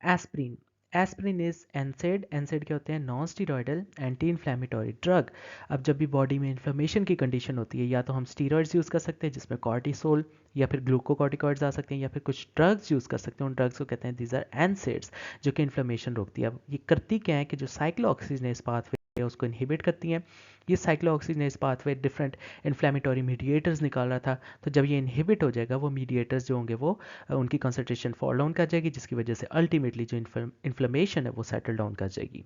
Aspirin. Aspirin is एनसेड। एनसेड क्या होते हैं? Non steroidal anti inflammatory drug. अब जब भी बॉडी में इन्फ्लेमेशन की कंडीशन होती है, या तो हम स्टीरॉयड्स यूज़ कर सकते हैं जिसमें कॉर्टिसोल या फिर ग्लूकोकॉर्टिकॉइड्स आ सकते हैं, या फिर कुछ ड्रग्स यूज़ कर सकते हैं। उन ड्रग्स को कहते हैं दीज आर एनसेड्स, जो कि इन्फ्लेमेशन रोकती है। अब ये करती क्या है कि जो साइक्लोऑक्सीजनेस पाथवे है उसको इनहिबिट करती हैं। ये cyclooxygenase pathway different inflammatory mediators निकाल रहा था, तो जब ये इनहिबिट हो जाएगा, वो मीडिएटर्स जो होंगे वो उनकी कंसंट्रेशन फॉल डाउन कर जाएगी, जिसकी वजह से अल्टीमेटली जो इन्फ्लेमेशन है वो सेटल डाउन कर जाएगी।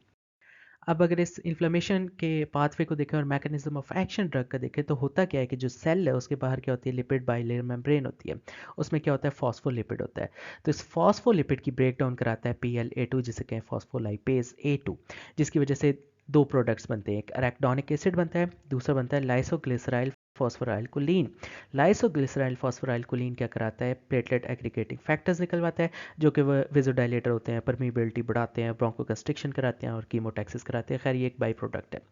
अब अगर इस इन्फ्लेमेशन के पाथवे को देखें और मैकेनिज्म ऑफ एक्शन ड्रग का देखें, तो होता क्या है कि जो सेल है उसके बाहर क्या होती है? लिपिड बाइलेयर मेम्ब्रेन होती है। उसमें क्या होता है? फॉस्फोलिपिड होता है। तो इस फॉस्फोलिपिड की ब्रेक डाउन कराता है PLA2, जिसे कहें फॉस्फोलाइपेज A2, जिसकी वजह से दो प्रोडक्ट्स बनते हैं। एक अरेक्डोनिक एसिड बनता है, दूसरा बनता है लाइसोग्लिसराइल फॉस्फोराइल कोलिन। लाइसोग्लिसराइल फॉस्फोराइल कोलिन क्या कराता है? प्लेटलेट एग्रीगेटिंग फैक्टर्स निकलवाता है, जो कि वह विजोडाइलेटर होते हैं, परमीबिलिटी बढ़ाते हैं, ब्रोंकोकंस्ट्रिक्शन कराते हैं और कीमोटैक्सिस कराते हैं। खैर ये एक बाई प्रोडक्ट है।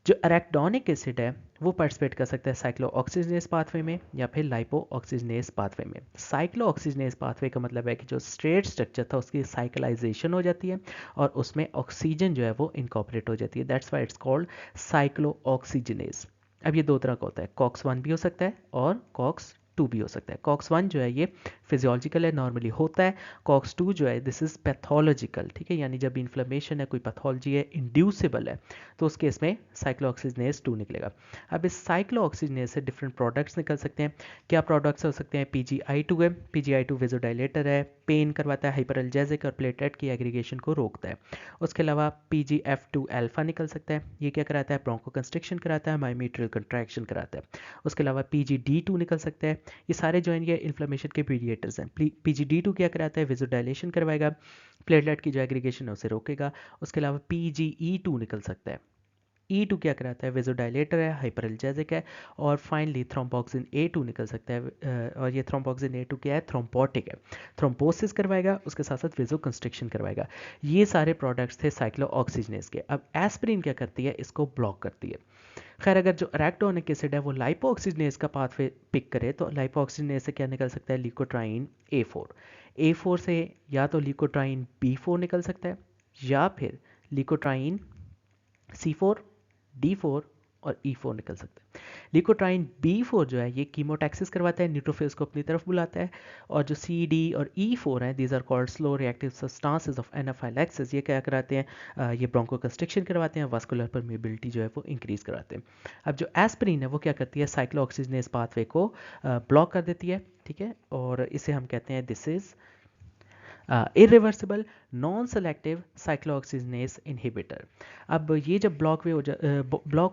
जो अरेक्डोनिक एसिड है वो पार्टिसिपेट कर सकता है साइक्लोऑक्सीजनेस पाथवे में या फिर लाइपोऑक्सीजनेस पाथवे में। साइक्लोऑक्सीजनेस पाथवे का मतलब है कि जो स्ट्रेट स्ट्रक्चर था उसकी साइक्लाइजेशन हो जाती है और उसमें ऑक्सीजन जो है वो इनकॉर्पोरेट हो जाती है। That's why it's called cyclooxygenase. अब ये दो तरह का होता है, कॉक्स 1 भी हो सकता है और कॉक्स 2 भी हो सकता है। कॉक्स 1 जो है ये फिजियोलॉजिकल है, नॉर्मली होता है। कॉक्स 2 जो है दिस इज पैथोलॉजिकल, ठीक है, यानी जब इन्फ्लेमेशन है, कोई पैथोलॉजी है, इंड्यूसिबल है, तो उस केस में साइक्लोऑक्सीजनेस 2 निकलेगा। अब इस साइक्लोऑक्सीजनेस से डिफरेंट प्रोडक्ट्स निकल सकते हैं। क्या प्रोडक्ट्स हो सकते हैं? PGI2 है। PGI2 वेजोडाइलेटर है, पेन करवाता है, हाइपरअल्जेसिक और प्लेटलेट की एग्रीगेशन को रोकता है। उसके अलावा PGF2 अल्फा निकल सकता है। ये क्या कराता है? ब्रोंकोकंस्ट्रिक्शन कराता है, मायोमीट्रियल कंट्रैक्शन कराता है। उसके अलावा PGD2 निकल सकता है। ये सारे जो हैं ये इन्फ्लेमेशन के मीडिएटर्स हैं। PGD2 क्या कराता है? वेजोडाइलेशन करवाएगा, प्लेटलेट की जो एग्रीगेशन है उसे रोकेगा। उसके अलावा PGE2 निकल सकता है। E2 क्या कराता है? वेजोडाइलेटर है, हाइपरअल्जेसिक है। और फाइनली थ्रोम्बोक्सिन A2 निकल सकता है। और ये थ्रोम्बोक्सिन A2 क्या है? थ्रोम्बोटिक है, थ्रोम्बोसिस करवाएगा, उसके साथ साथ वेजो कंस्ट्रिक्शन करवाएगा। ये सारे प्रोडक्ट्स थे साइक्लोऑक्सीजनेस के। अब एस्पिरिन क्या करती है? इसको ब्लॉक करती है। खैर अगर जो अरेक्टोनिक एसिड है वो लाइपोऑक्सीजनेस का पाथवे पिक करे, तो लाइपोऑक्सीजनेस से क्या निकल सकता है? Leukotriene A4। A4 से या तो ल्यूकोट्राइन B4 निकल सकता है, या फिर ल्यूकोट्राइन C4, D4 और E4 निकल सकता है। ल्यूकोट्राइन B4 जो है ये कीमोटैक्सिस करवाता है, न्यूट्रोफिल्स को अपनी तरफ बुलाता है। और जो CD और E4 है, these are called slow reactive substances of anaphylaxis, ये क्या कराते हैं? ये ब्रोंकोकंस्ट्रिक्शन करवाते हैं, वास्कुलर परमेबिलिटी जो है वो इंक्रीज कराते हैं। अब जो एस्पिरिन है वो क्या करती है? साइक्लोऑक्सीजनेस पाथवे को ब्लॉक कर देती है, ठीक है, और इसे हम कहते हैं this is irreversible non selective cyclooxygenase inhibitor. अब ये जब ब्लॉक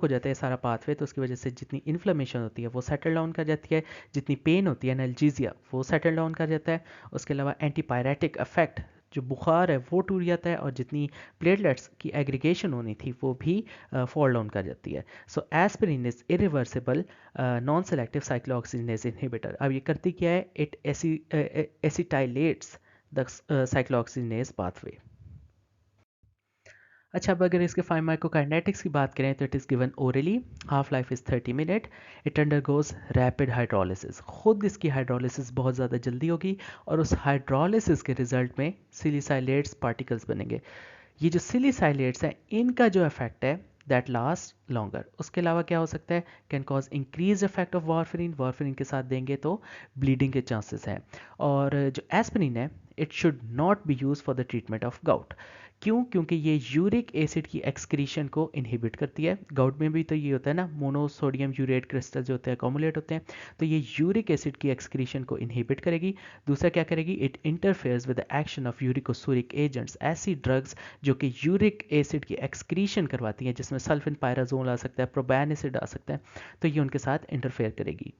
हो जाता है सारा पाथवे, तो उसकी वजह से जितनी इन्फ्लेमेशन होती है वो सेटल डाउन कर जाती है, जितनी पेन होती है, एनाल्जीजिया, वो सेटल डाउन कर जाता है। उसके अलावा एंटीपायरेटिक इफेक्ट, जो बुखार है वो टूट जाता है, और जितनी प्लेटलेट्स की एग्रीगेशन होनी थी वो भी फॉल डाउन कर जाती है। So aspirin is irreversible non selective cyclooxygenase inhibitor. अब ये करती क्या है? It acetylates the cyclooxygenase pathway. अच्छा, अब अगर इसके फार्माकोकाइनेटिक्स की बात करें, तो it is given orally, half life is 30 minute, it undergoes rapid hydrolysis. खुद इसकी हाइड्रोलिसिस बहुत ज़्यादा जल्दी होगी, और उस हाइड्रोलिसिस के रिजल्ट में सिलिसाइलेट्स पार्टिकल्स बनेंगे। ये जो सिलिसाइलेट्स हैं इनका जो इफेक्ट है दैट लास्ट लॉन्गर। उसके अलावा क्या हो सकता है? Can cause increase effect of warfarin. Warfarin के साथ देंगे तो ब्लीडिंग के चांसेस हैं। और जो एस्पिरिन है it should not be use for the treatment of gout. क्यों? क्योंकि ये यूरिक एसिड की एक्सक्रीशन को इनहिबिट करती है। गाउट में भी तो ये होता है ना, मोनोसोडियम यूरेट क्रिस्टल जो होते हैं अकोमुलेट होते हैं, तो ये यूरिक एसिड की एक्सक्रीशन को इनहिबिट करेगी। दूसरा क्या करेगी? It interferes with the action of uricosuric agents, ऐसी ड्रग्स जो कि यूरिक एसिड की एक्सक्रीशन करवाती हैं, जिसमें सल्फिन पायराजोल आ सकता है, प्रोबैन एसिड आ सकता है, तो ये उनके साथ इंटरफेयर करेगी।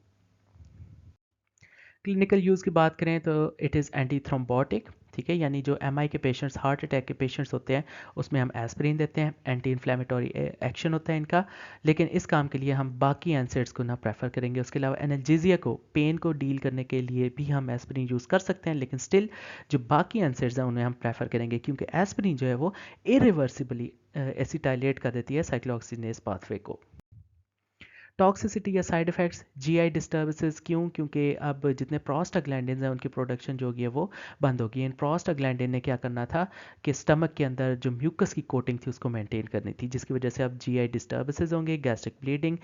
क्लिनिकल यूज़ की बात करें तो इट इज़ एंटी थ्रोम्बोटिक, ठीक है, यानी जो MI के पेशेंट्स, हार्ट अटैक के पेशेंट्स होते हैं उसमें हम एस्पिरिन देते हैं, एंटी इन्फ्लेमेटरी एक्शन होता है इनका, लेकिन इस काम के लिए हम बाकी एनसेड्स को ना प्रेफर करेंगे। उसके अलावा एनाल्जेसिया को, पेन को डील करने के लिए भी हम एस्पिरिन यूज़ कर सकते हैं, लेकिन स्टिल जो बाकी एनसेड्स हैं उन्हें हम प्रेफर करेंगे, क्योंकि एस्पिरिन जो है वो इरिवर्सिबली एसिटाइलेट कर देती है साइक्लोऑक्सीजनेस पाथवे को। टॉक्सिसिटी या साइड इफ़ेक्ट्स, जीआई डिस्टर्बेंसेस क्यों? क्योंकि अब जितने प्रोस्टाग्लैंडिन्स हैं उनकी प्रोडक्शन जो होगी है वो बंद होगी। इन प्रोस्टाग्लैंडिन ने क्या करना था कि स्टमक के अंदर जो म्यूकस की कोटिंग थी उसको मेंटेन करनी थी, जिसकी वजह से अब जीआई डिस्टर्बेंसेस होंगे, गैस्ट्रिक ब्लीडिंग,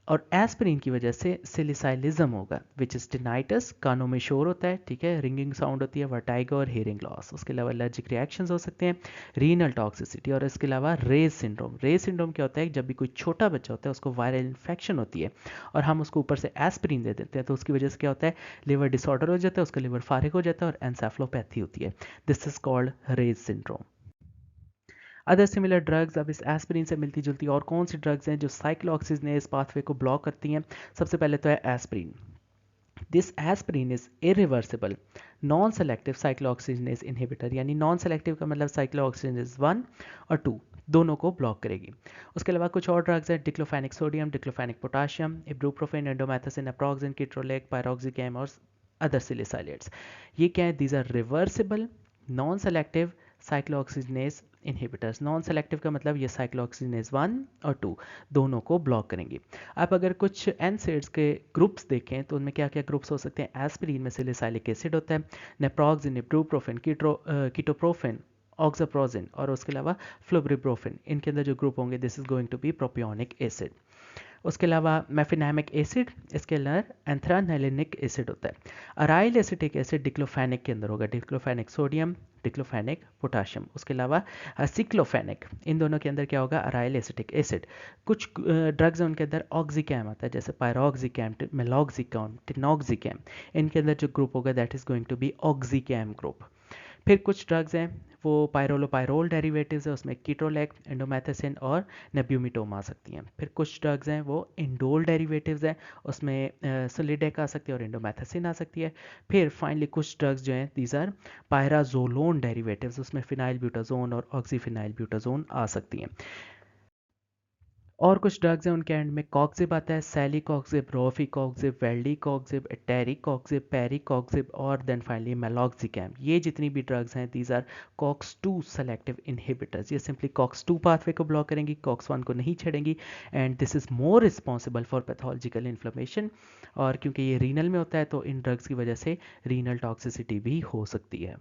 और एस्पिरिन की वजह से सिलिसाइलिज्म होगा, विच इज टिनाइटस, कानों में शोर होता है, ठीक है, रिंगिंग साउंड होती है, वर्टाइगो और हेयरिंग लॉस। उसके अलावा एलर्जिक रिएक्शंस हो सकते हैं, रीनल टॉक्सिसिटी, और इसके अलावा रेज सिंड्रोम। रेज सिंड्रोम क्या होता है? जब भी कोई छोटा बच्चा होता है उसको वायरल इन्फेक्शन होती है और हम उसको ऊपर से एस्पिरिन दे देते हैं, तो उसकी वजह से क्या होता है? लिवर डिसऑर्डर हो जाता है, उसका लिवर फारिग हो जाता है और एनसेफलोपैथी होती है। This is called Reye's syndrome. Other similar drugs, अब इस एस्पिरिन से मिलती जुलती और कौन सी ड्रग्स हैं जो साइक्लोऑक्सीजनेस पाथवे को ब्लॉक करती हैं? सबसे पहले तो है aspirin. This aspirin is irreversible non selective cyclooxygenase inhibitor, यानी नॉन सेलेक्टिव का मतलब साइक्लोऑक्सीजनेस 1 और 2 दोनों को ब्लॉक करेगी। उसके अलावा कुछ और ड्रग्स हैं, diclofenac sodium, diclofenac potassium, ibuprofen, indomethacin, naproxen, ketorolac, piroxicam और अदर सिलिसाइलेट्स। ये क्या है? These are reversible non selective cyclooxygenase inhibitors. Non selective का मतलब ये साइक्लोऑक्सीजनेस 1 और 2 दोनों को ब्लॉक करेंगे। आप अगर कुछ एनसेड्स के ग्रुप्स देखें तो उनमें क्या क्या ग्रुप्स हो सकते हैं? एस्पिरिन में सिलिसाइलिक एसिड होता है, नेप्रोक्सिन, इब्रूप्रोफेन, कीटोप्रोफेन, ऑक्साप्रोजिन और उसके अलावा फ्लोब्रिप्रोफेन, इनके अंदर जो ग्रुप होंगे this is going to be propionic acid. उसके अलावा मेफिनामिक एसिड, इसके अंदर एंथ्रानैलिनिक एसिड होता है। अराइल एसिटिक एसिड डिक्लोफेनिक के अंदर होगा, डिक्लोफेनिक सोडियम, डिक्लोफेनिक पोटाशियम। उसके अलावा सिक्लोफेनिक, इन दोनों के अंदर क्या होगा? Aryl acetic acid. कुछ ड्रग्स हैं उनके अंदर ऑक्सीकैम आता है, जैसे पायरोक्सिकैम, मेलॉक्सिकैम, टिनॉक्सिकैम, इनके अंदर जो ग्रुप होगा that is going to be oxicam group. फिर कुछ ड्रग्स हैं वो पायरोलोपायरोल डेरिवेटिव्स है, उसमें कीटोलेक, एंडोमेथासिन और नेब्यूमिटोम आ सकती हैं। फिर कुछ ड्रग्स हैं वो इंडोल डेरिवेटिव्स हैं, उसमें सोलिडेक आ सकती है और एंडोमेथासिन आ सकती है। फिर फाइनली कुछ ड्रग्स जो हैं दीज आर पायराजोलोन डेरिवेटिव्स, उसमें फिनाइल ब्यूटाजोन और ऑक्सीफिनाइल ब्यूटाजोन आ सकती हैं। और कुछ ड्रग्स हैं उनके एंड में कॉक्सिब आता है, सैलिकॉक्सिब, रोफिकॉक्सिब, वेल्डिकॉक्सिब, एटेरिकॉक्सिब, पेरिकॉक्सिब और देन फाइनली मेलॉक्सिकैम। ये जितनी भी ड्रग्स हैं these are COX 2 selective inhibitors. ये सिंपली कॉक्स 2 पाथवे को ब्लॉक करेंगी, कॉक्स 1 को नहीं छेड़ेंगी, and this is more responsible for pathological inflammation. और क्योंकि ये रीनल में होता है तो इन ड्रग्स की वजह से रीनल टॉक्सिसिटी भी हो सकती है।